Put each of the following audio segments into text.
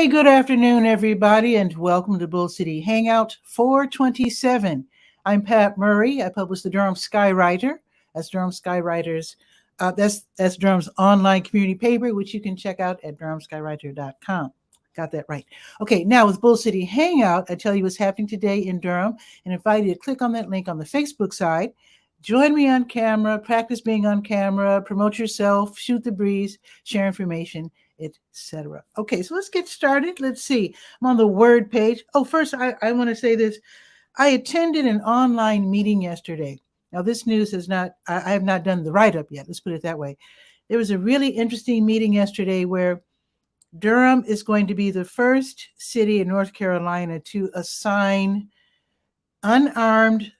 Hey, good afternoon, everybody, and welcome to Bull City Hangout 427. I'm Pat Murray. I publish the Durham Skywriter. That's Durham Skywriters. That's Durham's online community paper, which you can check out at durhamskywriter.com. Got that right. Okay, now with Bull City Hangout, I tell you what's happening today in Durham and invite you to click on that link on the Facebook side. Join me on camera, practice being on camera, promote yourself, shoot the breeze, share information, etc. Okay, so let's get started. Let's see. I'm on the word page. Oh, first, I want to say this. I attended an online meeting yesterday. Now, this news has not, I have not done the write-up yet. Let's put it that way. There was a really interesting meeting yesterday where Durham is going to be the first city in North Carolina to assign unarmed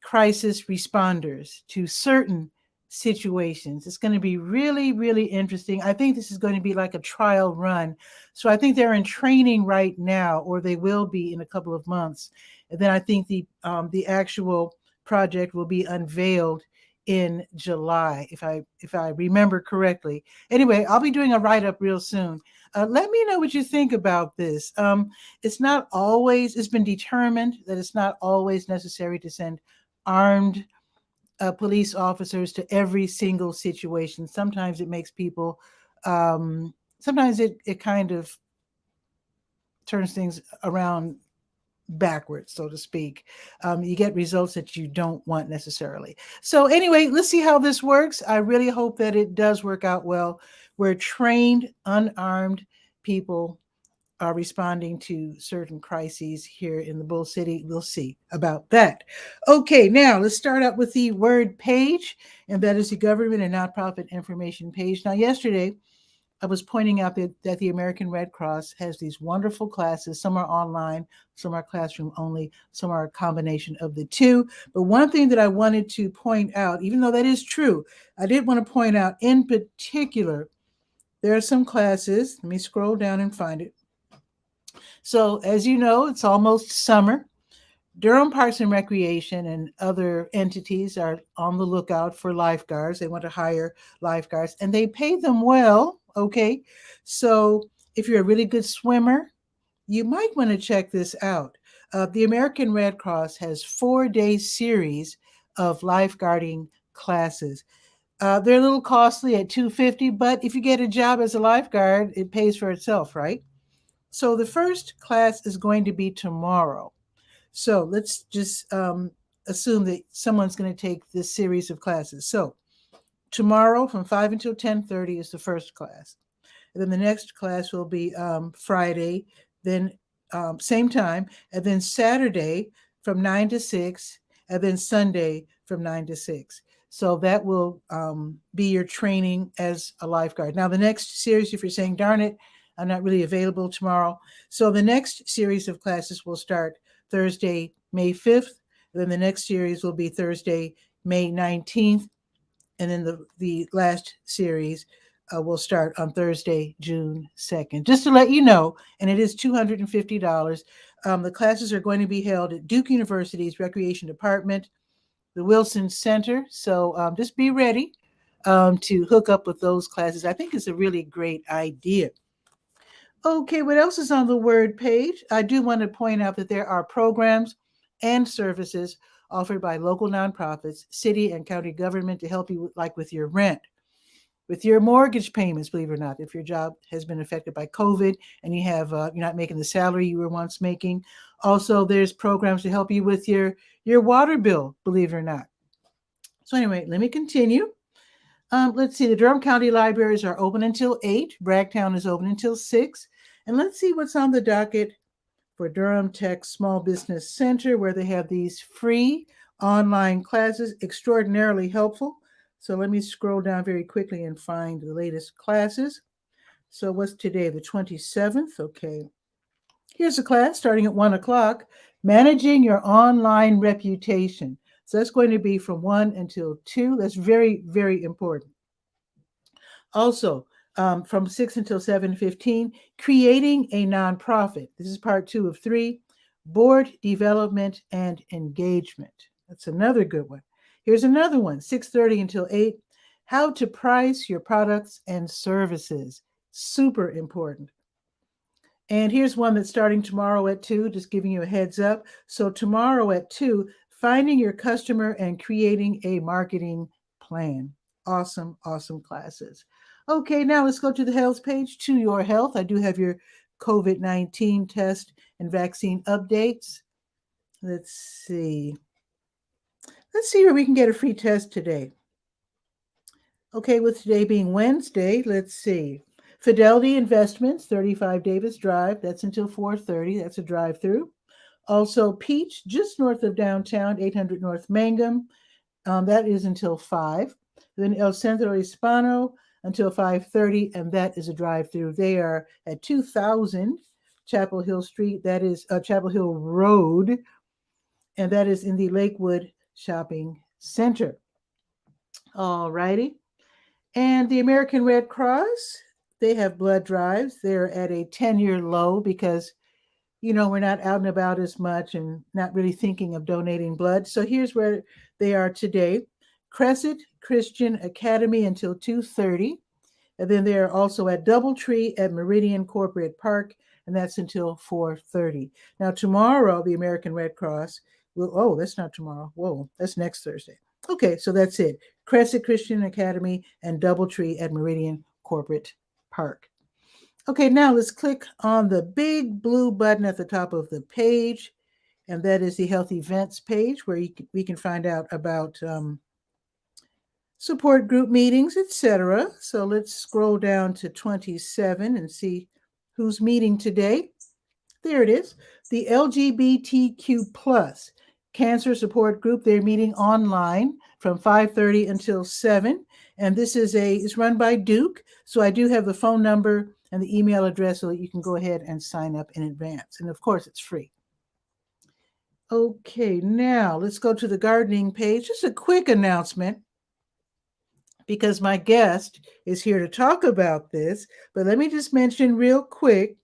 crisis responders to certain situations. It's going to be really, really interesting. I think this is going to be like a trial run. So I think they're in training right now, or they will be in a couple of months. And then I think the actual project will be unveiled in July, if I remember correctly. Anyway, I'll be doing a write-up real soon. Let me know what you think about this. It's been determined that it's not always necessary to send armed police officers to every single situation. Sometimes it makes people, sometimes it kind of turns things around backwards, so to speak. You get results that you don't want necessarily. So anyway, let's see how this works. I really hope that it does work out well. Where trained, unarmed people are responding to certain crises here in the Bull City. We'll see about that. Okay, now let's start out with the word page, and that is the government and nonprofit information page. Now, yesterday, I was pointing out that the American Red Cross has these wonderful classes. Some are online, some are classroom only, some are a combination of the two. But one thing that I wanted to point out, even though that is true, I did want to point out in particular, there are some classes. Let me scroll down and find it. So as you know, it's almost summer. Durham Parks and Recreation and other entities are on the lookout for lifeguards. They want to hire lifeguards and they pay them well. Okay. So if you're a really good swimmer, you might want to check this out. The American Red Cross has 4-day series of lifeguarding classes. They're a little costly at $250, but if you get a job as a lifeguard, it pays for itself, right? So the first class is going to be tomorrow. So let's just assume that someone's going to take this series of classes. So tomorrow from 5 until 10:30 is the first class. And then the next class will be Friday, then same time, and then Saturday from 9 to 6, and then Sunday from 9 to 6. So that will be your training as a lifeguard. Now, the next series, if you're saying, darn it, I'm not really available tomorrow. So the next series of classes will start Thursday, May 5th. Then the next series will be Thursday, May 19th. And then the last series will start on Thursday, June 2nd. Just to let you know, and it is $250. The classes are going to be held at Duke University's Recreation Department, the Wilson Center. So just be ready to hook up with those classes. I think it's a really great idea. Okay, what else is on the word page? I do want to point out that there are programs and services offered by local nonprofits, city and county government to help you with your rent, with your mortgage payments, believe it or not, if your job has been affected by COVID and you have you're not making the salary you were once making. Also, there's programs to help you with your water bill, believe it or not. So anyway, let me continue. Let's see, the Durham County Libraries are open until 8. Bragtown is open until 6. And let's see what's on the docket for Durham Tech Small Business Center, where they have these free online classes, extraordinarily helpful. So let me scroll down very quickly and find the latest classes. So what's today, the 27th? Okay. Here's a class starting at 1 o'clock, Managing Your Online Reputation. So that's going to be from 1 until 2. That's very, very important. Also, from 6 until 7:15, Creating a Nonprofit. This is part 2 of 3, Board Development and Engagement. That's another good one. Here's another one, 6:30 until 8, How to Price Your Products and Services. Super important. And here's one that's starting tomorrow at 2, just giving you a heads up. So tomorrow at 2, finding your customer and creating a marketing plan. Awesome, awesome classes. Okay, now let's go to the health page, To Your Health. I do have your COVID-19 test and vaccine updates. Let's see. Let's see where we can get a free test today. Okay, with today being Wednesday, let's see. Fidelity Investments, 35 Davis Drive. That's until 4:30. That's a drive-through. Also, Peach, just north of downtown, 800 North Mangum. That is until 5. Then El Centro Hispano until 5:30, and that is a drive-through. They are at 2000 Chapel Hill Street. That is Chapel Hill Road, and that is in the Lakewood Shopping Center. All righty. And the American Red Cross, they have blood drives. They're at a 10-year low because, we're not out and about as much and not really thinking of donating blood. So here's where they are today. Crescent Christian Academy until 2:30. And then they're also at Doubletree at Meridian Corporate Park, and that's until 4:30. Now, tomorrow, the American Red Cross will, that's not tomorrow. Whoa, that's next Thursday. Okay, so that's it. Crescent Christian Academy and Doubletree at Meridian Corporate Park. Okay, now let's click on the big blue button at the top of the page, and that is the Health Events page where we can find out about support group meetings, etc. So let's scroll down to 27 and see who's meeting today. There it is, the LGBTQ plus Cancer Support Group. They're meeting online from 5:30 until 7. And this is run by Duke. So I do have the phone number and the email address so that you can go ahead and sign up in advance. And of course, it's free. Okay, now let's go to the gardening page. Just a quick announcement because my guest is here to talk about this. But let me just mention real quick,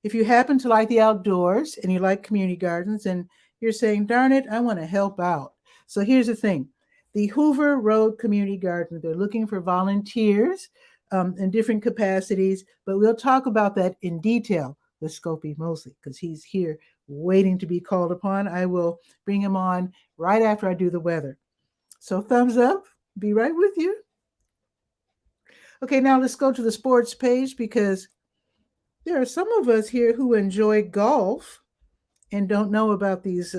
if you happen to like the outdoors and you like community gardens and you're saying, darn it, I want to help out. So here's the thing. The Hoover Road Community Garden, they're looking for volunteers in different capacities, but we'll talk about that in detail with Scopey Mosley because he's here waiting to be called upon. I will bring him on right after I do the weather. So thumbs up, be right with you. Okay, now let's go to the sports page because there are some of us here who enjoy golf and don't know about these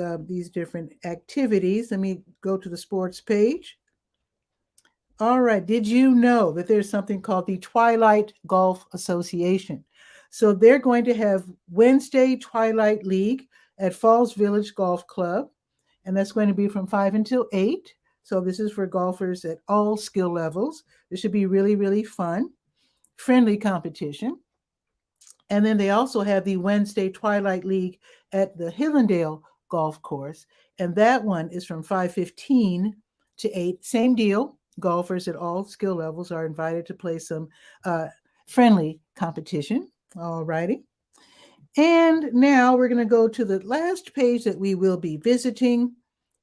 different activities. Let me go to the sports page. All right. Did you know that there's something called the Twilight Golf Association? So they're going to have Wednesday Twilight League at Falls Village Golf Club, and that's going to be from 5 until 8. So this is for golfers at all skill levels. This should be really, really fun, friendly competition. And then they also have the Wednesday Twilight League at the Hillendale Golf Course. And that one is from 5:15 to 8. Same deal. Golfers at all skill levels are invited to play some friendly competition. All righty. And now we're going to go to the last page that we will be visiting.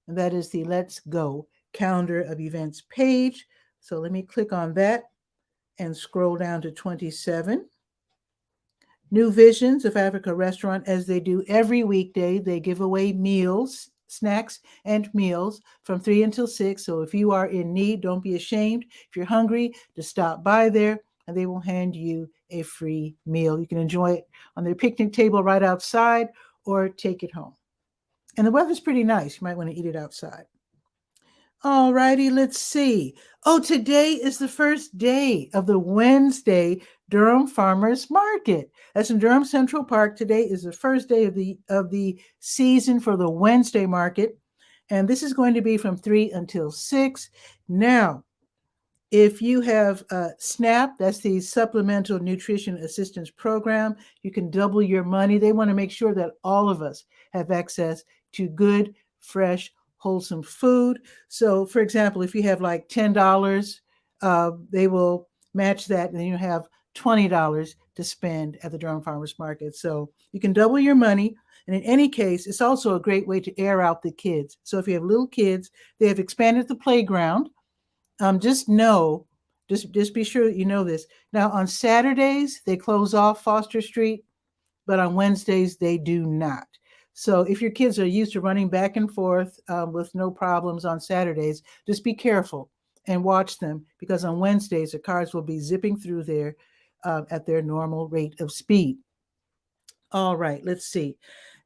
And that is the Let's Go calendar of events page. So let me click on that and scroll down to 27. New Visions of Africa restaurant, as they do every weekday, they give away meals, snacks, and meals from 3 until 6. So if you are in need, don't be ashamed. If you're hungry, to stop by there, and they will hand you a free meal. You can enjoy it on their picnic table right outside or take it home. And the weather's pretty nice. You might want to eat it outside. All righty, let's see. Oh, today is the first day of the Wednesday Durham Farmers Market. That's in Durham Central Park. Today is the first day of the season for the Wednesday market. And this is going to be from 3 until 6. Now, if you have SNAP, that's the Supplemental Nutrition Assistance Program, you can double your money. They want to make sure that all of us have access to good, fresh, wholesome food. So, for example, if you have like $10, they will match that, and then you have $20 to spend at the Durham Farmers Market. So you can double your money. And in any case, it's also a great way to air out the kids. So if you have little kids, they have expanded the playground. Just be sure that you know this. Now, on Saturdays, they close off Foster Street but on Wednesdays they do not. So if your kids are used to running back and forth with no problems on Saturdays, just be careful and watch them, because on Wednesdays the cars will be zipping through there at their normal rate of speed. All right, let's see.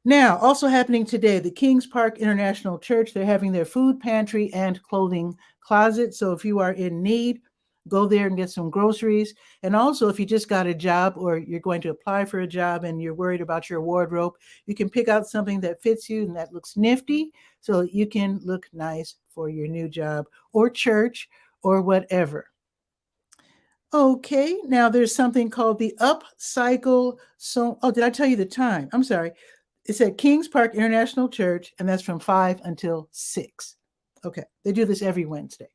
Now, also happening today, the Kings Park International Church, they're having their food pantry and clothing closet. So if you are in need, go there and get some groceries. And also, if you just got a job or you're going to apply for a job and you're worried about your wardrobe, you can pick out something that fits you and that looks nifty so you can look nice for your new job or church or whatever. Okay, now there's something called the Upcycle. So, oh, did I tell you the time? I'm sorry. It's at Kings Park International Church, and that's from 5 until 6. Okay, they do this every Wednesday.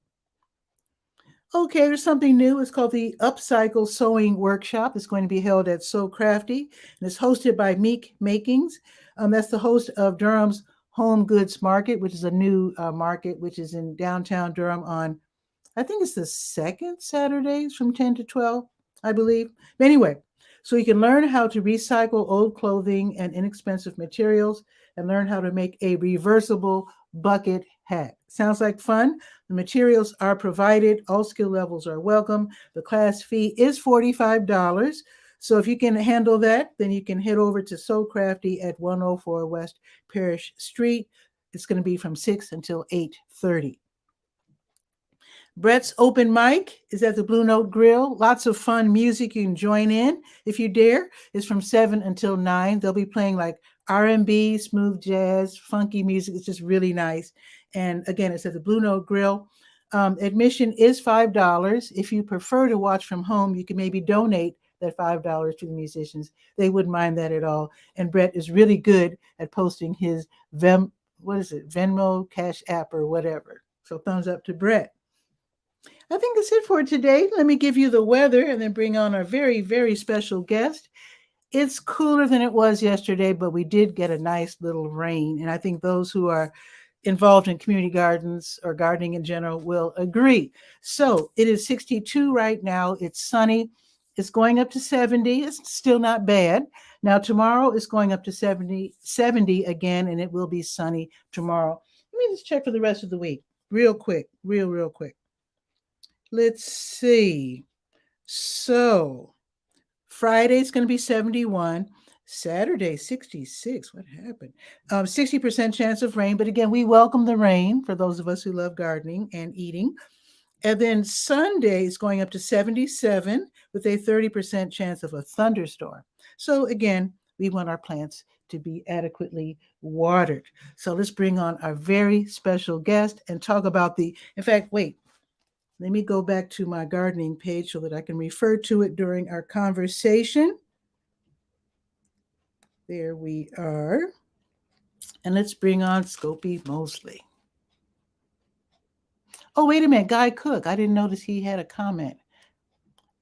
Okay, there's something new. It's called the Upcycle Sewing Workshop. It's going to be held at So Crafty, and it's hosted by Meek Makings. That's the host of Durham's Home Goods Market, which is a new market, which is in downtown Durham on, I think it's the second Saturdays from 10 to 12, I believe. But anyway, so you can learn how to recycle old clothing and inexpensive materials and learn how to make a reversible bucket hat. Sounds like fun. The materials are provided. All skill levels are welcome. The class fee is $45. So if you can handle that, then you can head over to So Crafty at 104 West Parish Street. It's going to be from 6 until 8:30. Brett's open mic is at the Blue Note Grill. Lots of fun music you can join in if you dare. It's from 7 until 9. They'll be playing like R&B, smooth jazz, funky music. It's just really nice. And again, it's at the Blue Note Grill. Admission is $5. If you prefer to watch from home, you can maybe donate that $5 to the musicians. They wouldn't mind that at all. And Brett is really good at posting his Venmo, Cash App, or whatever. So thumbs up to Brett. I think that's it for today. Let me give you the weather and then bring on our very, very special guest. It's cooler than it was yesterday, but we did get a nice little rain. And I think those who are involved in community gardens or gardening in general will agree. So it is 62 right now. It's sunny. It's going up to 70. It's still not bad. Now tomorrow is going up to 70 again, and it will be sunny tomorrow. Let me just check for the rest of the week real quick, real quick. Let's see. So Friday's going to be 71. Saturday, 66. What happened? 60% chance of rain. But again, we welcome the rain for those of us who love gardening and eating. And then Sunday is going up to 77 with a 30% chance of a thunderstorm. So again, we want our plants to be adequately watered. So let's bring on our very special guest and talk about let me go back to my gardening page so that I can refer to it during our conversation. There we are. And let's bring on 𝗕𝗨𝗟𝗟. Oh, wait a minute, Guy Cook. I didn't notice he had a comment.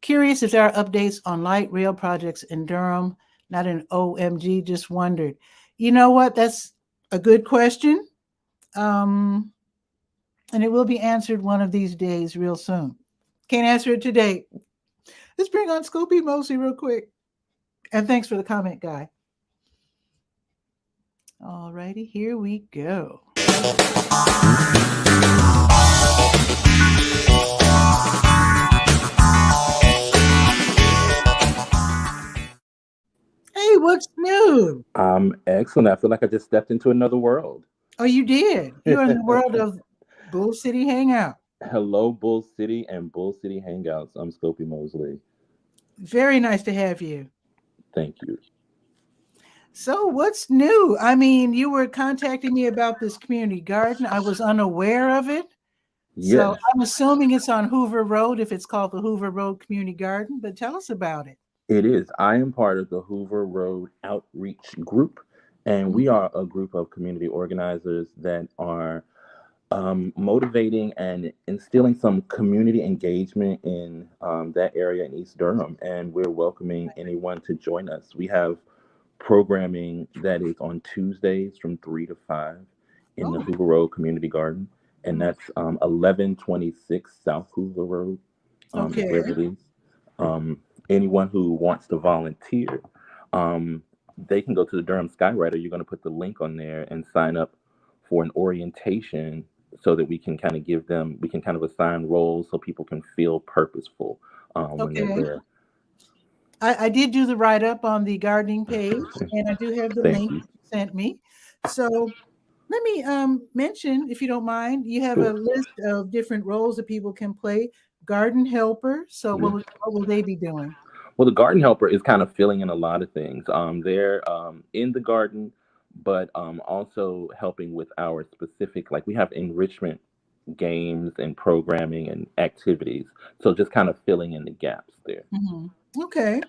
Curious if there are updates on light rail projects in Durham. Not an OMG, just wondered. You know what? That's a good question. And it will be answered one of these days real soon. Can't answer it today. Let's bring on 𝗕𝗨𝗟𝗟 real quick. And thanks for the comment, Guy. All righty, here we go. Hey, what's new? Excellent. I feel like I just stepped into another world. Oh, you did. You're in the world of Bull City Hangout. Hello, Bull City and Bull City Hangouts. I'm 𝗕𝗨𝗟𝗟. Very nice to have you. Thank you. So what's new? I mean, you were contacting me about this community garden. I was unaware of it. Yes. So I'm assuming it's on Hoover Road if it's called the Hoover Road Community Garden, but tell us about it. It is. I am part of the Hoover Road Outreach Group, and we are a group of community organizers that are motivating and instilling some community engagement in that area in East Durham, and we're welcoming anyone to join us. We have programming that is on Tuesdays from 3 to 5 in the Hoover Road Community Garden, and that's 1126 South Hoover Road. Is where it is. Anyone who wants to volunteer, they can go to the Durham Skywriter. You're going to put the link on there and sign up for an orientation so that we can kind of assign roles so people can feel purposeful when they're Okay. there. I did do the write up on the gardening page, and I do have the Thank link you. that you sent me. So let me mention, if you don't mind, you have a Sure. list of different roles that people can play. Garden helper. So Yeah. what will they be doing? Well, the garden helper is kind of filling in a lot of things. They're in the garden, but also helping with our specific, like we have enrichment games and programming and activities. So just kind of filling in the gaps there. Mhm. Okay.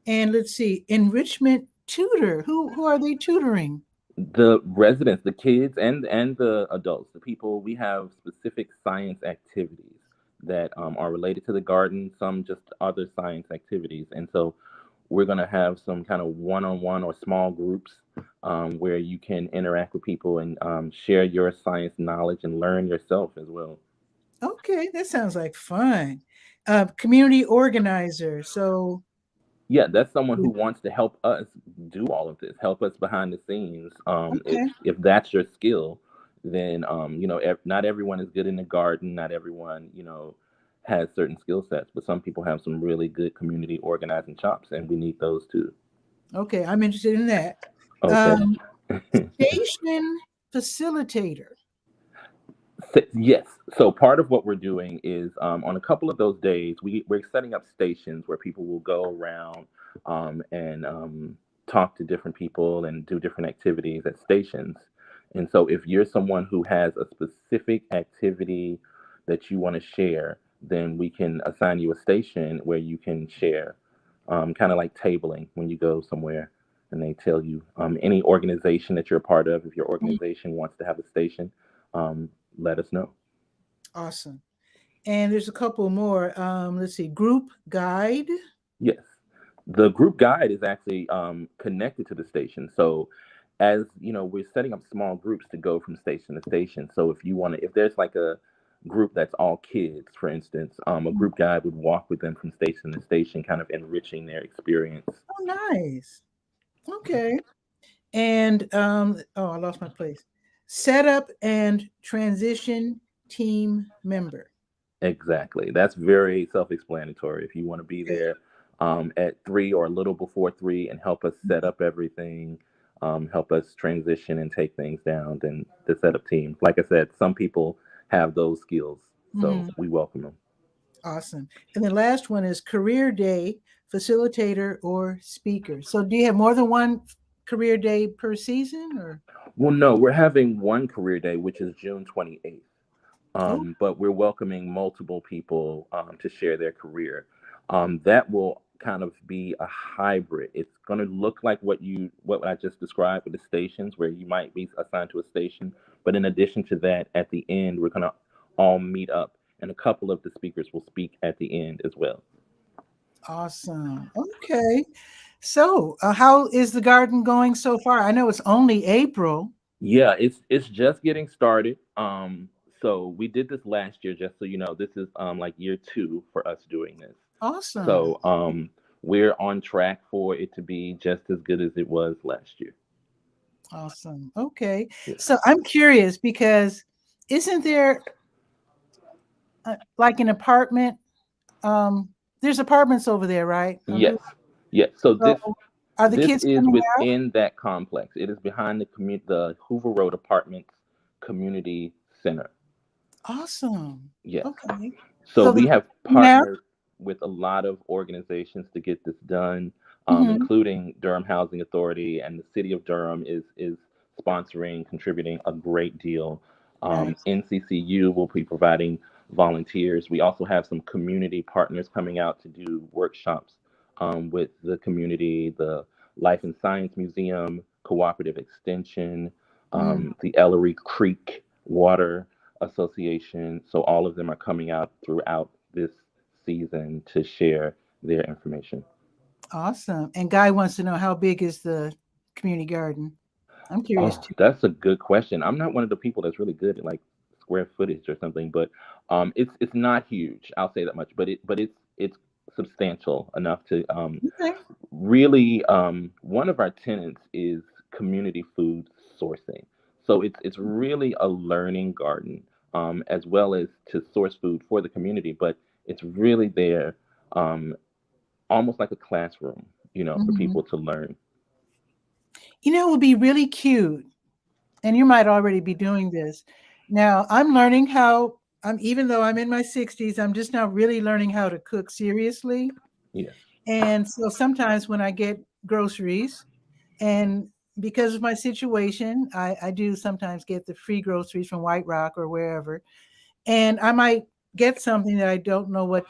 And let's see, enrichment tutor. Who are they tutoring? The residents, the kids, and the adults, the people, we have specific science activities that are related to the garden, some just other science activities. And so we're going to have some kind of one-on-one or small groups where you can interact with people and share your science knowledge and learn yourself as well. Okay, that sounds like fun. Community organizer. So Yeah, that's someone who wants to help us do all of this, help us behind the scenes. If okay. that's your skill, then not everyone is good in the garden. Not everyone has certain skill sets, but some people have some really good community organizing chops, and we need those too. Okay, I'm interested in that. Okay. Um, station facilitator. Yes. So part of what we're doing is on a couple of those days, we're setting up stations where people will go around and talk to different people and do different activities at stations. And so if you're someone who has a specific activity that you want to share, then we can assign you a station where you can share, kind of like tabling when you go somewhere and they tell you any organization that you're a part of, if your Mhm. organization wants to have a station, um, let us know. Awesome. And there's a couple more. Let's see, group guide. Yes. The group guide is actually connected to the station. So, as you know, we're setting up small groups to go from station to station. So, if there's like a group that's all kids, for instance, a Mhm. group guide would walk with them from station to station, kind of enriching their experience. Oh, nice. Okay. And oh, I lost my place. Setup and transition team member. Exactly. That's very self-explanatory. If you want to be Okay. there at 3 or a little before 3 and help us set up everything, help us transition and take things down, then the setup team. Like I said, some people have those skills, so Mhm. we welcome them. Awesome. And the last one is career day facilitator or speaker. So do you have more than one career day per season or? Well, no, we're having one career day, which is June 28th. Oh, But we're welcoming multiple people to share their career. That will kind of be a hybrid. It's going to look like what I just described with the stations, where you might be assigned to a station. But in addition to that, at the end, we're going to all meet up, and a couple of the speakers will speak at the end as well. awesome. Okay. So, how is the garden going so far? I know it's only April. Yeah, it's just getting started. So we did this last year, just so you know. This is like year 2 for us doing this. Awesome. So we're on track for it to be just as good as it was last year. Awesome. Okay. Yeah. So, I'm curious because isn't there like an apartment? There's apartments over there, right? Yes. Yes. So So are the this kids is coming out? within that complex. It is behind the Hoover Road Apartments Community Center. Awesome. Yes. Okay. So So the we kids have coming out? partnered with a lot of organizations to get this done, Mhm. including Durham Housing Authority, and the city of Durham is sponsoring, contributing a great deal. Nice. NCCU will be providing volunteers. We also have some community partners coming out to do workshops with the community, the Life and Science Museum, Cooperative Extension, Mm, the Ellery Creek Water Association. So all of them are coming out throughout this season to share their information. awesome. And Guy wants to know how big is the community garden? I'm curious Oh, too. that's a good question. I'm not one of the people that's really good at like square footage or something, but it's not huge. I'll say that much. But it's substantial enough to Okay. really one of our tenants is community food sourcing. So it's really a learning garden, as well as to source food for the community, but it's really there, um, almost like a classroom, for Mhm. people to learn. It would be really cute, and you might already be doing this. Now, I'm learning how even though I'm in my 60s, I'm just now really learning how to cook seriously. Yes. And so sometimes when I get groceries, and because of my situation, I do sometimes get the free groceries from White Rock or wherever, and I might get something that I don't know what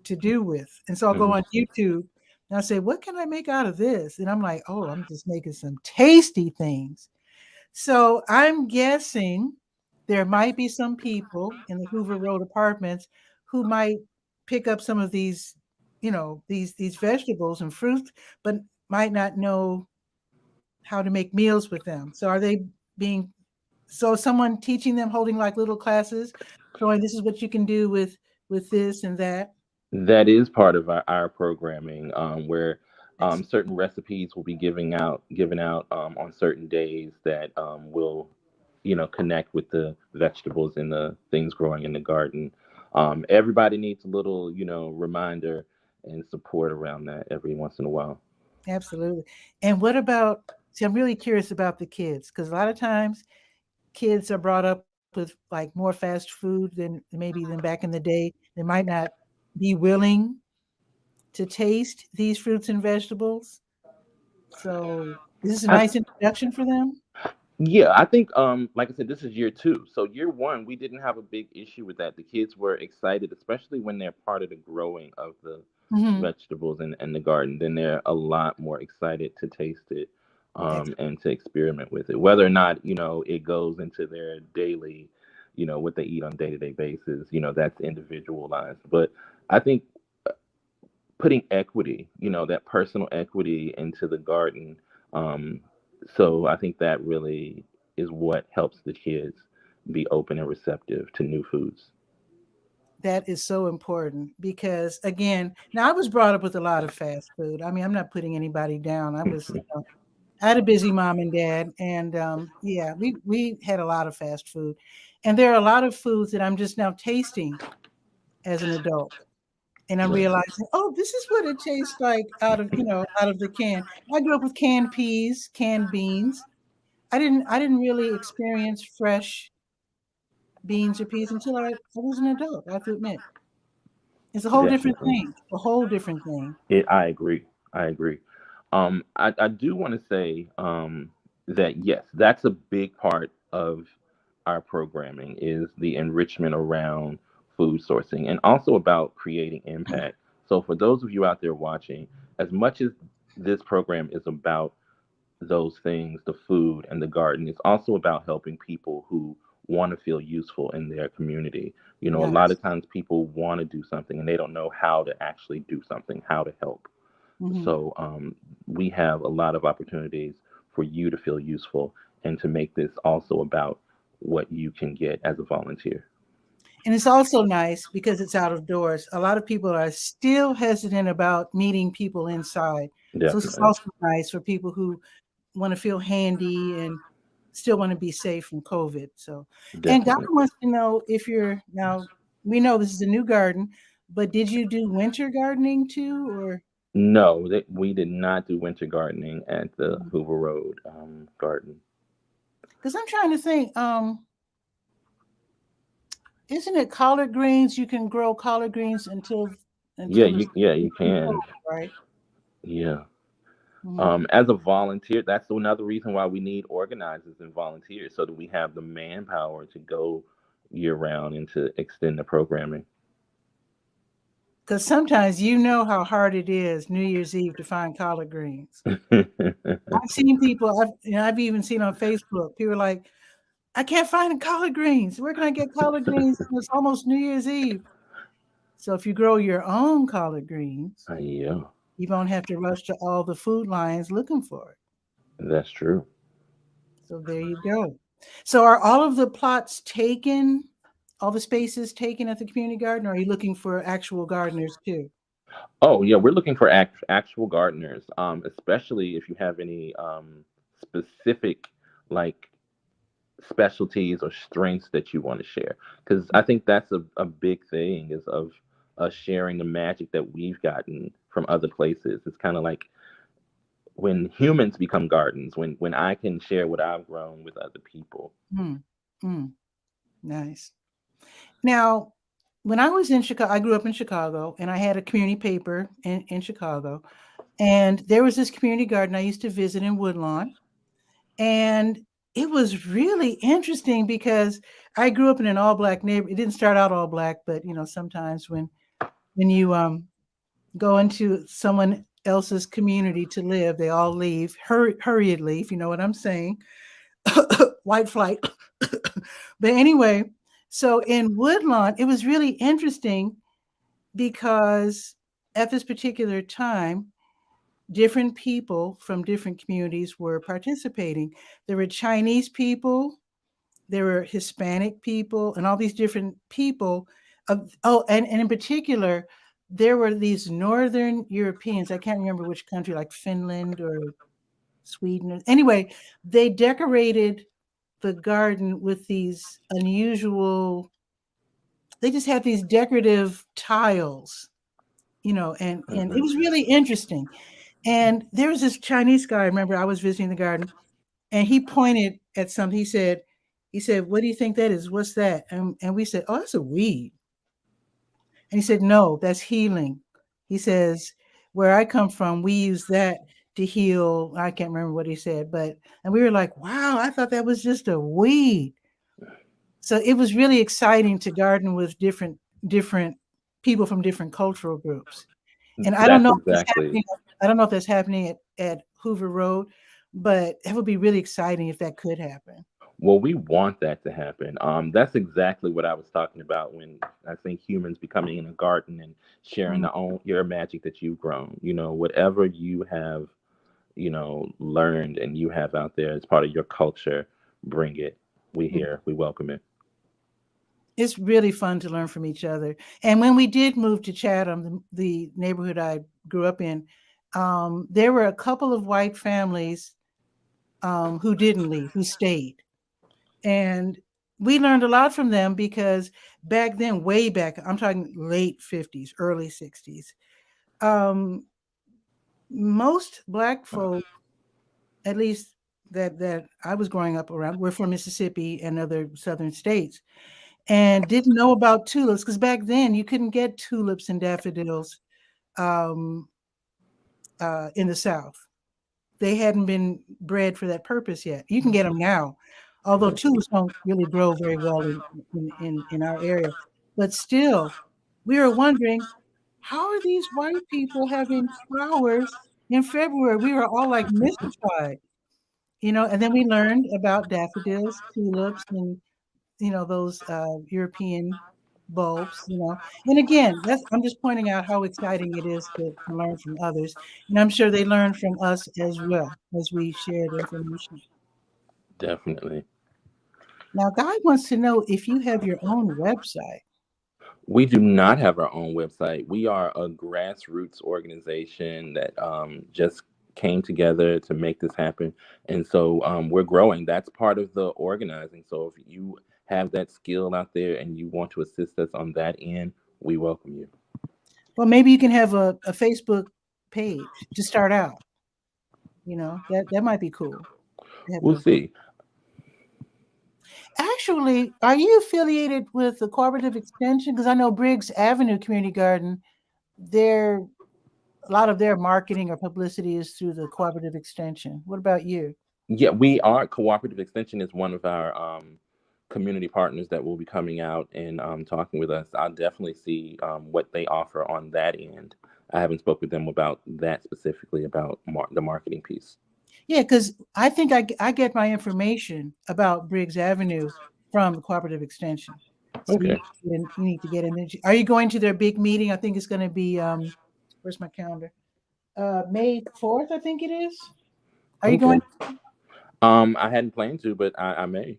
to do with. And so I'll go Hmm. on YouTube and I'll say, what can I make out of this? And I'm like, oh, I'm just making some tasty things. So I'm guessing there might be some people in the Hoover Road apartments who might pick up some of these, these vegetables and fruits, but might not know how to make meals with them. So are they being someone teaching them, holding like little classes, showing this is what you can do with this and that? That is part of our programming, where It's certain recipes will be given out on certain days that will, connect with the vegetables and the things growing in the garden. Everybody needs a little, reminder and support around that every once in a while. absolutely. And what about, see, I'm really curious about the kids because a lot of times kids are brought up with like more fast food than back in the day. They might not be willing to taste these fruits and vegetables. So this is a I, nice introduction for them. Yeah, I think like I said, this is year two. So year one, we didn't have a big issue with that. The kids were excited, especially when they're part of the growing of the Hmm. vegetables and the garden. Then they're a lot more excited to taste it, Excellent. and to experiment with it. Whether or not, it goes into their daily, what they eat on day-to-day basis, that's individualized. But I think putting equity, that personal equity into the garden. Um, so I think that really is what helps the kids be open and receptive to new foods. That is so important because, again, now I was brought up with a lot of fast food. I mean, I'm not putting anybody down. I had a busy mom and dad, and yeah, we had a lot of fast food, and there are a lot of foods that I'm just now tasting as an adult, and I'm Right. realizing, oh, this is what it tastes like out of the can. I grew up with canned peas, canned beans. I didn't really experience fresh beans or peas until I was an adult. I have to admit, it's a whole different Definitely. thing. A whole different thing. I agree. I agree. I do want to say that yes, that's a big part of our programming is the enrichment around food sourcing and also about creating impact. So for those of you out there watching, as much as this program is about those things, the food and the garden, it's also about helping people who want to feel useful in their community. A lot Yes. of times people want to do something and they don't know how to actually do something, how to help. Hmm. So we have a lot of opportunities for you to feel useful and to make this also about what you can get as a volunteer. And it's also nice because it's out of doors. A lot of people are still hesitant about meeting people inside. So it's Definitely. also nice for people who want to feel handy and still want to be safe from COVID. So, and God Definitely. wants to know if you're now, we know this is a new garden, but did you do winter gardening too? Or, No, we did not do winter gardening at the Hoover Road garden. because I'm trying to think, isn't it collard greens? You can grow collard greens Yeah, until the you can. right? Yeah. Hmm. As a volunteer, that's another reason why we need organizers and volunteers so that we have the manpower to go year round and to extend the programming. Because sometimes how hard it is New Year's Eve to find collard greens. I've seen people, I've even seen on Facebook, people are like, I can't find the collard greens. Where can I get collard greens? It's almost New Year's Eve. So if you grow your own collard greens, Yeah, you won't have to rush to all the food lines looking for it. that's true. So there you go. So are all of the plots taken, all the spaces taken at the community garden, or are you looking for actual gardeners too? Oh yeah, we're looking for actual gardeners, especially if you have any specific like specialties or strengths that you want to share. Because I think that's a big thing is of us sharing the magic that we've gotten from other places. It's kind of like when humans become gardens, when I can share what I've grown with other people. Mm, mm, nice. Now, when I was in Chicago, I grew up in Chicago, and I had a community paper in Chicago, and there was this community garden I used to visit in Woodlawn, and it was really interesting because I grew up in an all black neighborhood. It didn't start out all black, but sometimes when you go into someone else's community to live, they all leave hurriedly, if you know what I'm saying. White flight. But anyway, so in Woodlawn, it was really interesting because at this particular time, different people from different communities were participating. There were Chinese people, there were Hispanic people, and all these different people. And in particular, there were these Northern Europeans. I can't remember which country, like Finland or Sweden. Anyway, they decorated the garden with these unusual, they just had these decorative tiles, and it Hmm. was really interesting. And there was this Chinese guy, I remember I was visiting the garden, and he pointed at something. He said, "What do you think that is? What's that?" And we said, "Oh, that's a weed." And he said, "No, that's healing." He says, "Where I come from, we use that to heal." I can't remember what he said, and we were like, "Wow, I thought that was just a weed." So it was really exciting to garden with different people from different cultural groups. And I don't That's know if that's exactly. happening. I don't know if that's happening at Hoover Road, but it would be really exciting if that could happen. Well, we want that to happen. That's exactly what I was talking about when I think humans becoming in a garden and sharing Mm, the own your magic that you've grown. Whatever you have, learned and you have out there as part of your culture, bring it. We mm. here, we welcome it. It's really fun to learn from each other. And when we did move to Chatham, the neighborhood I grew up in, there were a couple of white families who didn't leave, who stayed. And we learned a lot from them because back then, way back, I'm talking late 50s, early 60s, um, most Black folk, at least that I was growing up around, were from Mississippi and other southern states, and didn't know about tulips because back then you couldn't get tulips and daffodils um, in the South. They hadn't been bred for that purpose yet. You can get them now, although tulips don't really grow very well in our area. But still, we were wondering, how are these white people having flowers in February? We were all like mystified, and then we learned about daffodils, tulips, and those European bulbs. And again, I'm just pointing out how exciting it is to learn from others, and I'm sure they learn from us as well as we shared information. Definitely. Now, Guy wants to know if you have your own website. We do not have our own website. We are a grassroots organization that just came together to make this happen. And so we're growing. That's part of the organizing. So if you have that skill out there and you want to assist us on that end, we welcome you. Well, maybe you can have a Facebook page to start out. That might be cool. Have We'll a see. Actually, are you affiliated with the Cooperative Extension? Because I know Briggs Avenue Community Garden, their a lot of their marketing or publicity is through the Cooperative Extension. What about you? Yeah, we are. Cooperative Extension is one of our community partners that will be coming out and talking with us. I'll definitely see what they offer on that end. I haven't spoke with them about that specifically about the marketing piece. Yeah, because I think I get my information about Briggs Avenue from the Cooperative Extension. So Okay. you need to get in there. Are you going to their big meeting? I think it's going to be where's my calendar? May 4th, I think it is. Are you Okay. going? I hadn't planned to, but I may.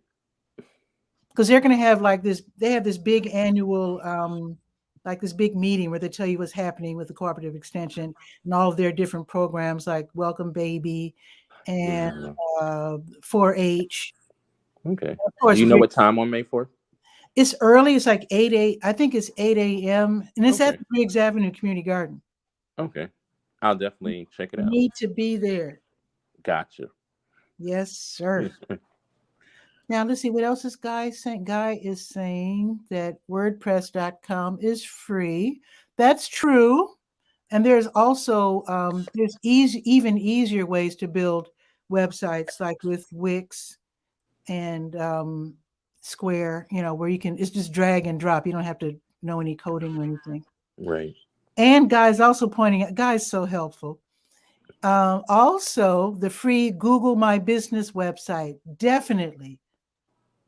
Because they're going to have like this. They have this big annual like this big meeting where they tell you what's happening with the cooperative extension and all of their different programs like Welcome Baby and Yeah. 4-H. Okay. Of course, Do you know what time on May 4th? it's early. It's like 8 I think it's 8 a.m. and it's at Okay. the Briggs Avenue Community Garden. Okay. I'll definitely check it You out. need to be there. Gotcha. Yes, sir. Now let's see what else is Guy saying. Guy is saying that WordPress.com is free. That's true. And there's also there's even easier ways to build websites, like with Wix and Square, where you can, it's just drag and drop. You don't have to know any coding or anything. Right. And Guy's also pointing out, Guy's so helpful. Also, the free Google My Business website. Definitely.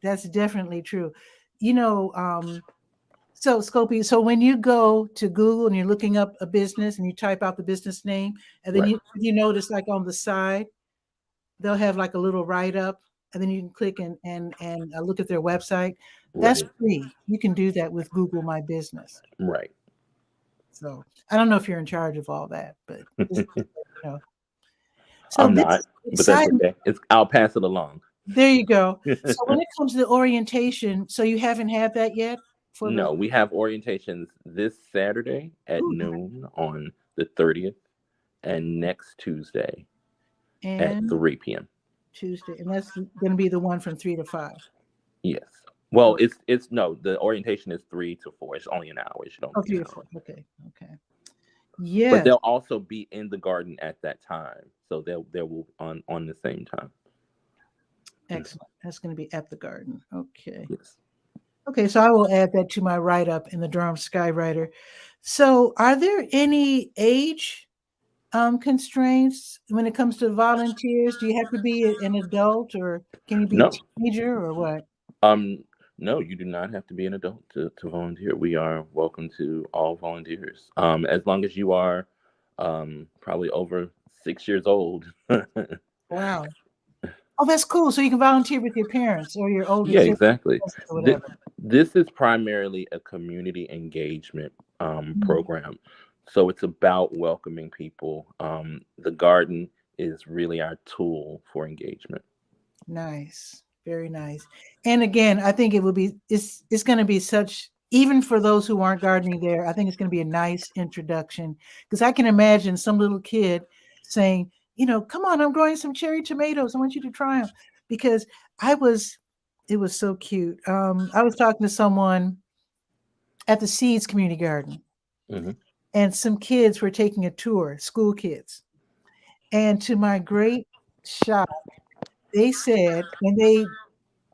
That's definitely true. So Scopy, so when you go to Google and you're looking up a business and you type out the business name, and then Right. you notice like on the side, they'll have like a little write-up, and then you can click and look at their website. That's Right. free. You can do that with Google My Business. Right. So I don't know if you're in charge of all that, but just, So I'm this not, is but that's exciting. okay. I'll pass it along. There you go. So when it comes to the orientation, so you haven't had that yet for the No, we have orientations this Saturday at Ooh, noon on the 30th and next Tuesday at and 3 p.m. Tuesday, and that's going to be the one from 3 to 5. Yes. Well, Okay. it's no, the orientation is 3 to 4. It's only an hour. It should only Oh, be 3 an to 4. hour. Okay. But Yes. they'll also be in the garden at that time. So they will on the same time. Excellent. That's going to be at the garden. Okay. Yes. Okay, so I will add that to my write-up in the Durham Skywriter. So are there any age constraints when it comes to volunteers? Do you have to be an adult, or can you be a No. teenager, or what? No, you do not have to be an adult to volunteer. We are welcome to all volunteers. As long as you are probably over 6 years old. Wow. Oh, that's cool. So you can volunteer with your parents or your older Yeah, siblings exactly. or This, whatever. this is primarily a community engagement Mm, program. So it's about welcoming people. The garden is really our tool for engagement. nice. Very nice. And again, I think it's going to be such, even for those who aren't gardening there, I think it's going to be a nice introduction, because I can imagine some little kid saying, come on, I'm growing some cherry tomatoes. I want you to try them. Because it was so cute. I was talking to someone at the Seeds Community Garden, Hmm. and some kids were taking a tour, school kids. And to my great shock, they said, when they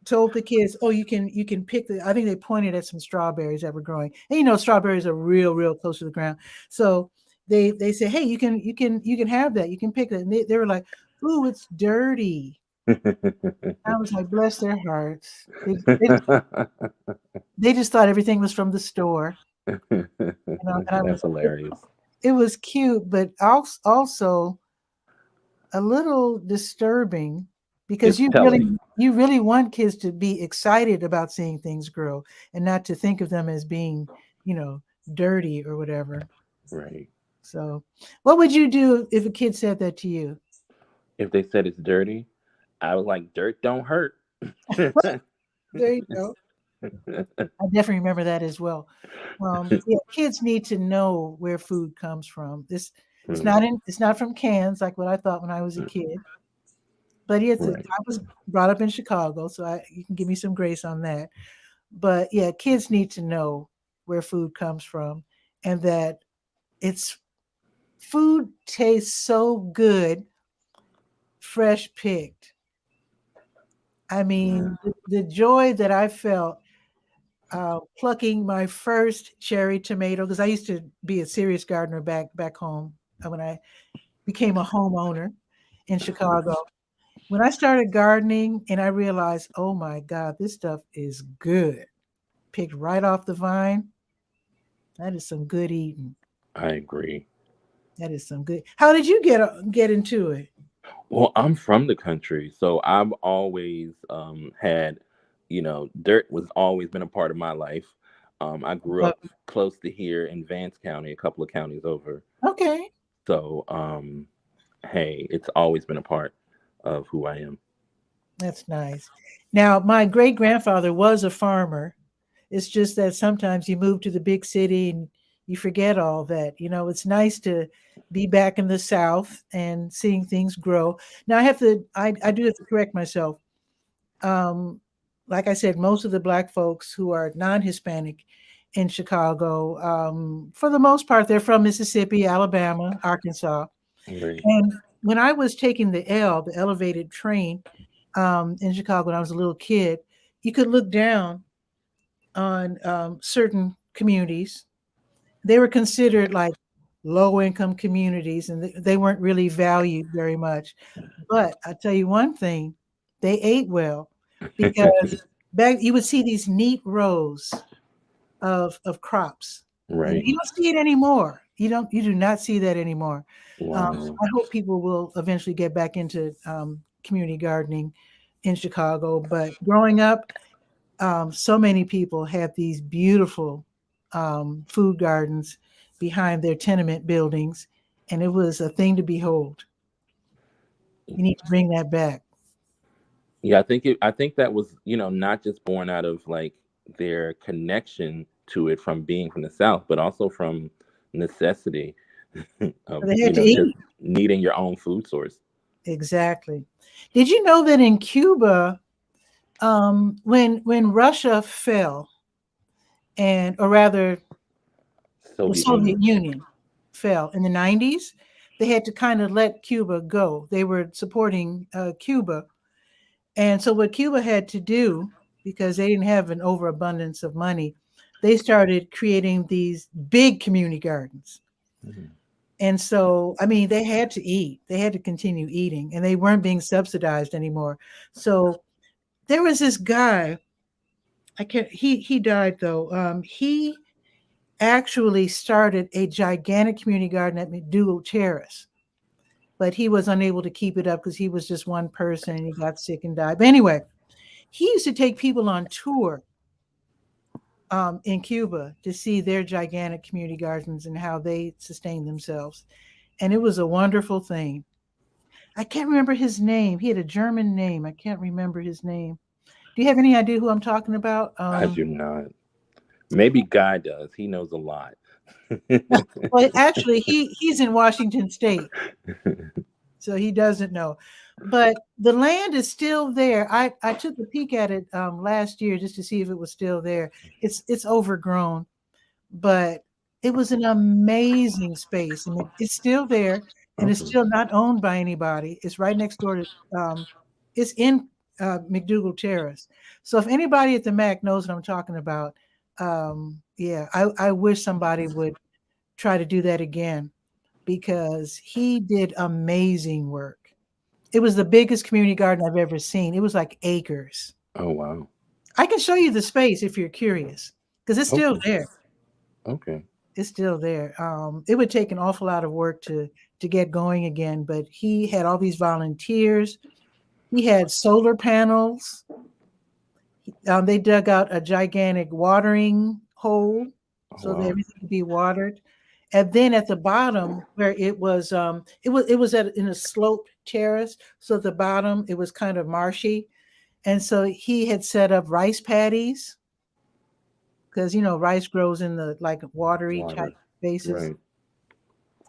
told the kids, "Oh, you can pick the." I think they pointed at some strawberries that were growing, and strawberries are real close to the ground. So they said, "Hey, you can have that. You can pick it." And they were like, "Ooh, it's dirty." I was like, "Bless their hearts." They just thought everything was from the store. And I That's was hilarious. it was cute, but also a little disturbing, because It's telling. you really want kids to be excited about seeing things grow and not to think of them as being, you know, dirty or whatever. Right. So, what would you do if a kid said that to you? If they said it's dirty, I was like, dirt don't hurt. There you go. I definitely remember that as well. Yeah, kids need to know where food comes from. Mm, It's not from cans like what I thought when I was a kid. But yes, right. I was brought up in Chicago, so you can give me some grace on that. But yeah, kids need to know where food comes from, and that it's food tastes so good, fresh picked. I Yeah. mean, the joy that I felt plucking my first cherry tomato, because I used to be a serious gardener back home when I became a homeowner in Chicago. When I started gardening and I realized, oh my God, this stuff is good, picked right off the vine. That is some good eating. I agree. That is some good. How did you get into it? Well, I'm from the country, so I've always had, dirt was always been a part of my life. I grew Love up it. close to here in Vance County, a couple of counties over. Okay. So, hey, it's always been a part of who I am. That's nice. Now, my great grandfather was a farmer. It's just that sometimes you move to the big city and you forget all that. You know, it's nice to be back in the South and seeing things grow. Now, I do have to correct myself. Like I said, most of the Black folks who are non-Hispanic in Chicago, for the most part, they're from Mississippi, Alabama, Arkansas. Right. And when I was taking the elevated train in Chicago when I was a little kid, you could look down on certain communities. They were considered like low-income communities, and they weren't really valued very much. But I tell you one thing, they ate well, because back you would see these neat rows of crops. Right. You don't see it anymore. You do not see that anymore. Wow. I hope people will eventually get back into community gardening in Chicago. But growing up, so many people had these beautiful food gardens behind their tenement buildings, and it was a thing to behold. You need to bring that back. Yeah, I think that was, not just born out of like their connection to it from being from the South, but also from necessity of, They had to eat. just needing your own food source. Exactly. Did you know that in Cuba, when Russia fell, or rather the Soviet Union fell in the 90s, they had to kind of let Cuba go. They were supporting Cuba. And so what Cuba had to do, because they didn't have an overabundance of money, they started creating these big community gardens. Mhm. And so, I mean, they had to eat. They had to continue eating, and they weren't being subsidized anymore. So there was this guy, he died though. He actually started a gigantic community garden at 𝗕𝗨𝗟𝗧, but he was unable to keep it up because he was just one person and he got sick and died. But anyway, he used to take people on tour in Cuba to see their gigantic community gardens and how they sustain themselves. And it was a wonderful thing. I can't remember his name. He had a German name. I can't remember his name. Do you have any idea who I'm talking about? I do not. Maybe Guy does. He knows a lot. Well, actually, he's in Washington State, so he doesn't know. But the land is still there. I took a peek at it last year just to see if it was still there. It's overgrown, but it was an amazing space, and it's still there, and it's still not owned by anybody. It's right next door to it's in 𝗕𝗓𝗟𝗧. So if anybody at the MAC knows what I'm talking about, yeah, I wish somebody would try to do that again, because he did amazing work. It was the biggest community garden I've ever seen. It was like acres. Oh, wow. I can show you the space if you're curious, because it's still there. Okay. It's still there. It would take an awful lot of work to get going again, but he had all these volunteers. He had solar panels. They dug out a gigantic watering hole so that everything could be watered. And then at the bottom, where it was in a sloped terrace, so at the bottom it was kind of marshy, and so he had set up rice paddies, because rice grows in the like watery type spaces. Right.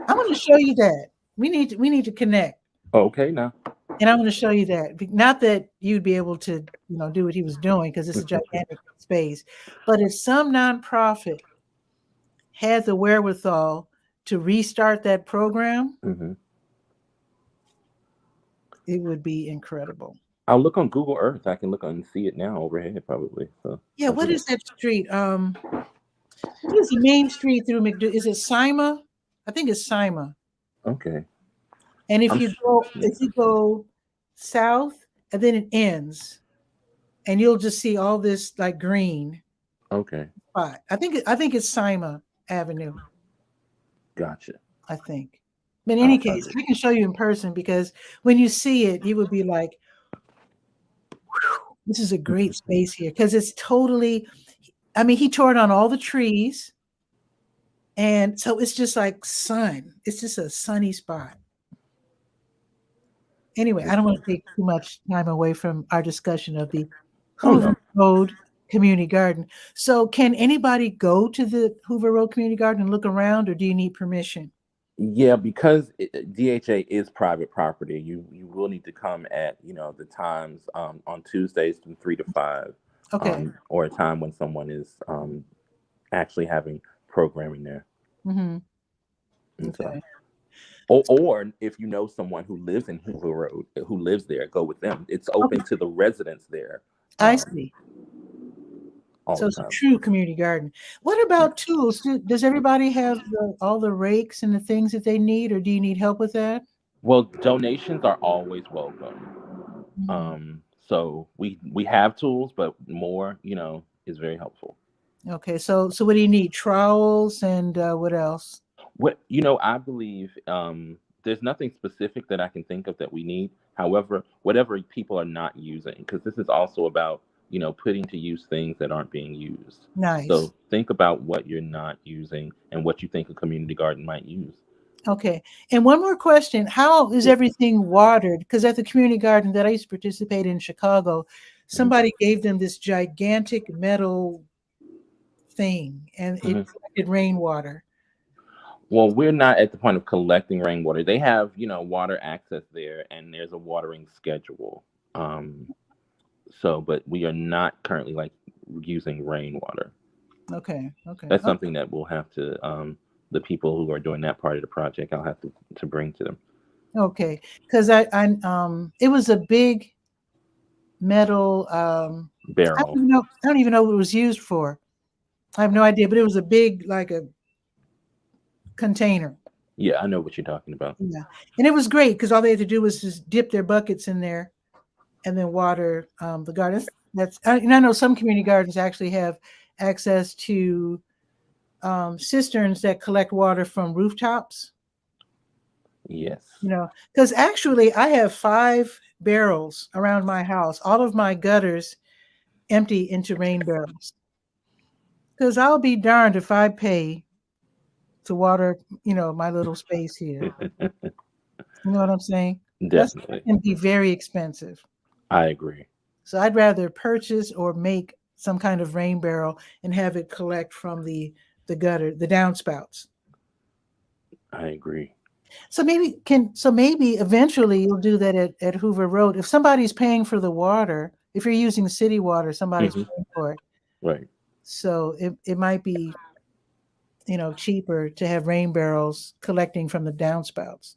I'm going to show you that. We need to connect. Okay, now. And I'm going to show you that. Not that you'd be able to do what he was doing, because it's a gigantic space, but if some nonprofit had the wherewithal to restart that program, it would be incredible. I'll look on Google Earth. I can look and see it now overhead, probably. So yeah, what is that street? What is the main street through McDougal? Is it 𝗕𝗓𝗧? I think it's 𝗕𝗓𝗧. Okay. And if you go south, and then it ends, and you'll just see all this like green. Okay. Spot. I think it's 𝗕𝗓𝗧 Avenue. Gotcha. I think. But in any case, I can show you in person, because when you see it, you would be like, this is a great space here, because it's totally, I mean, he tore down all the trees, And so it's just like sun. It's just a sunny spot. Anyway, I don't want to take too much time away from our discussion of the Oh Hoover no. Road Community Garden. So can anybody go to the Hoover Road Community Garden and look around, or do you need permission? Yeah, because DHA is private property. You will need to come at the times on Tuesdays from 3 to 5, Okay. or a time when someone is actually having programming there. Mm-hmm. And so, Okay. or if you know someone who lives in Hoover Road, who lives there, go with them. It's open Okay. to the residents there I um, see. all So the it's a time. true community garden. What Yeah. about tools? Does everybody have all the rakes and the things that they need, or do you need help with that? Well, donations are always welcome. Mhm. So we have tools, but more, is very helpful. Okay. So what do you need? Trowels and what else? What I believe there's nothing specific that I can think of that we need. However, whatever people are not using, because this is also about putting to use things that aren't being used. Nice. So think about what you're not using and what you think a community garden might use. Okay. And one more question. How is everything watered? Because at the community garden that I used to participate in Chicago, Mhm. somebody gave them this gigantic metal thing and it Mhm. collected rainwater. Well, we're not at the point of collecting rainwater. They have, water access there, and there's a watering schedule. Um, but we are not currently like using rainwater. Okay. Okay. That's something that we'll have to, the people who are doing that part of the project, I'll have to bring to them. Okay. Because it was a big metal. Barrel. I don't even know what it was used for. I have no idea, but it was a big, like a container. Yeah, I know what you're talking about. Yeah. And it was great because all they had to do was just dip their buckets in there and then water the gardens. And I know some community gardens actually have access to cisterns that collect water from rooftops. Yes. Because actually I have 5 barrels around my house. All of my gutters empty into rain barrels. Because I'll be darned if I pay to water, my little space here. You know what I'm saying? That Definitely. can be very expensive. I agree. So I'd rather purchase or make some kind of rain barrel and have it collect from the gutter, the downspouts. I agree. So maybe eventually you'll do that at Hoover Road. If somebody's paying for the water, if you're using city water, somebody's Hmm. paying for it. Right. So it might be, cheaper to have rain barrels collecting from the downspouts.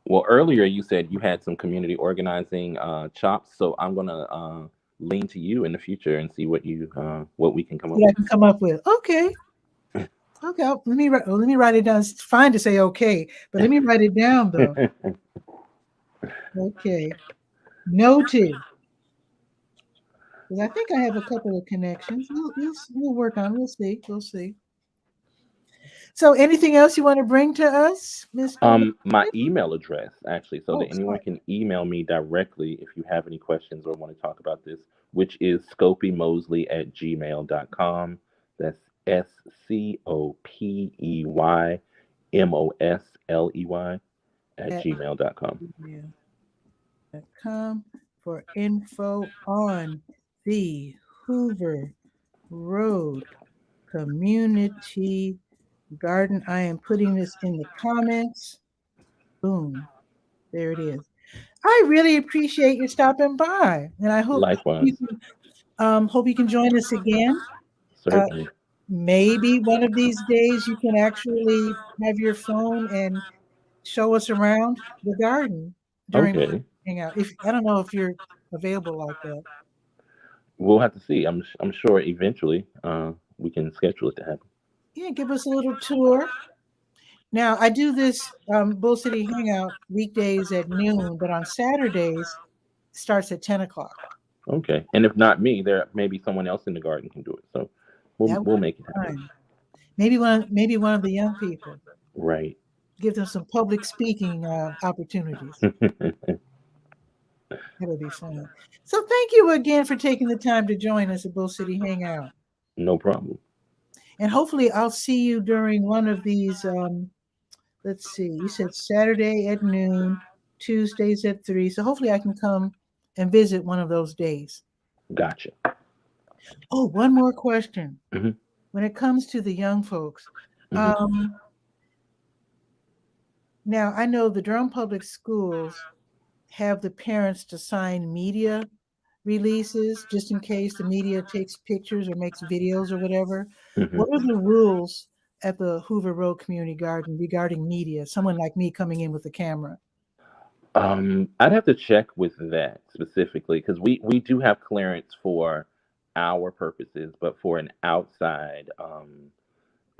Well, earlier you said you had some community organizing chops, so I'm gonna lean to you in the future and see what we can come up What I with. can come up with. Okay. Okay. Let me write it down. It's fine to say okay, but let me write it down though. Okay. Noted. Because I think I have a couple of connections. We'll work on it. We'll see. We'll see. So anything else you want to bring to us, Mr. My email address actually, so Oh, that anyone sorry. can email me directly if you have any questions or want to talk about this, which is scopeymosley@gmail.com. That's SCOPEYMOSLEY at At gmail.com. gmail.com for info on the Hoover Road Community Garden. I am putting this in the comments. Boom. There it is. I really appreciate you stopping by, and I Likewise. hope you can join us again. Uh, Certainly. maybe one of these days you can actually have your phone and show us around the garden during Okay. hangout. If I don't know if you're available like that. We'll have to see. I'm sure eventually we can schedule it to happen. Yeah, give us a little tour. Now I do this Bull City Hangout weekdays at noon, but on Saturdays it starts at 10 o'clock. Okay. And if not me, there maybe someone else in the garden can do it. So we'll That would we'll be make it happen. fun. Maybe one of the young people. Right. Give them some public speaking opportunities. That would be fun. So thank you again for taking the time to join us at Bull City Hangout. No problem. And hopefully I'll see you during one of these. Let's see, you said Saturday at noon, Tuesdays at 3. So hopefully I can come and visit one of those days. Gotcha. Oh, one more question. hmm When it comes to the young folks, hmm now I know the Durham Public Schools have the parents to sign media releases just in case the media takes pictures or makes videos or whatever. hmm What are the rules at the Hoover Road Community Garden regarding media? Someone like me coming in with a camera. I'd have to check with that specifically because we do have clearance for our purposes, but for an outside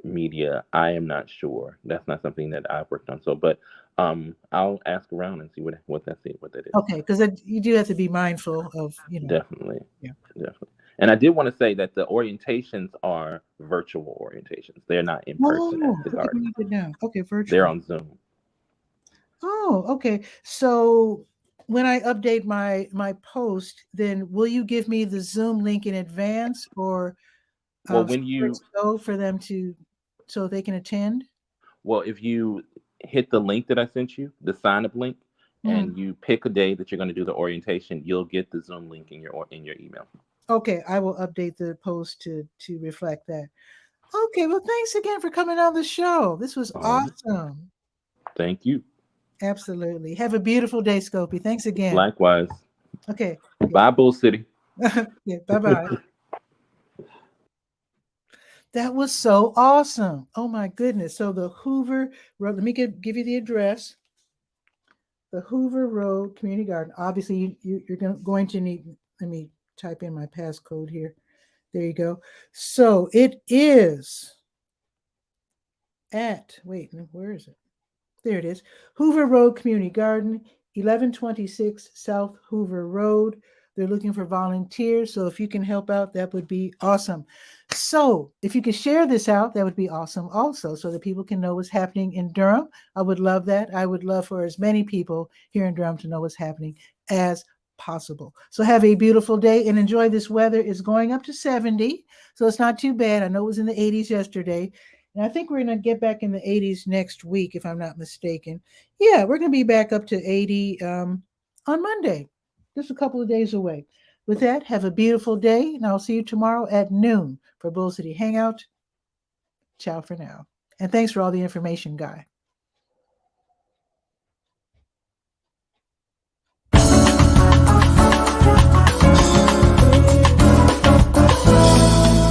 media, I am not sure. That's not something that I've worked on. So, but I'll ask around and see what that is. Okay, because you do have to be mindful of, Definitely, Yeah. definitely. And I did want to say that the orientations are virtual orientations. They're not in person Oh, at the let me garden. write it down. Okay, They're virtual. on Zoom. Oh, okay. So when I update my post, then will you give me the Zoom link in advance or Well, when you go for them so they can attend? well, if you hit the link that I sent you, the sign up link, Mhm. and you pick a day that you're going to do the orientation, you'll get the Zoom link in your email. Okay, I will update the post to reflect that. Okay, well, thanks again for coming on the show. This was All right. awesome. Thank you. Absolutely. Have a beautiful day, Scopy. Thanks again. Likewise. Okay. Bye, Bull City. Yeah, bye-bye. That was so awesome. Oh my goodness. So the Hoover Road, let me give you the address. The Hoover Road Community Garden. Obviously, you're going to need, let me type in my passcode here. There you go. So it is wait, where is it? There it is. Hoover Road Community Garden, 1126 South Hoover Road. They're looking for volunteers. So if you can help out, that would be awesome. So if you could share this out, that would be awesome also, so that people can know what's happening in Durham. I would love that. I would love for as many people here in Durham to know what's happening as possible. So have a beautiful day and enjoy this weather. It's going up to 70, so it's not too bad. I know it was in the 80s yesterday. And I think we're going to get back in the 80s next week, if I'm not mistaken. Yeah, we're going to be back up to 80 on Monday, just a couple of days away. With that, have a beautiful day, and I'll see you tomorrow at noon for Bull City Hangout. Ciao for now. And thanks for all the information, Guy.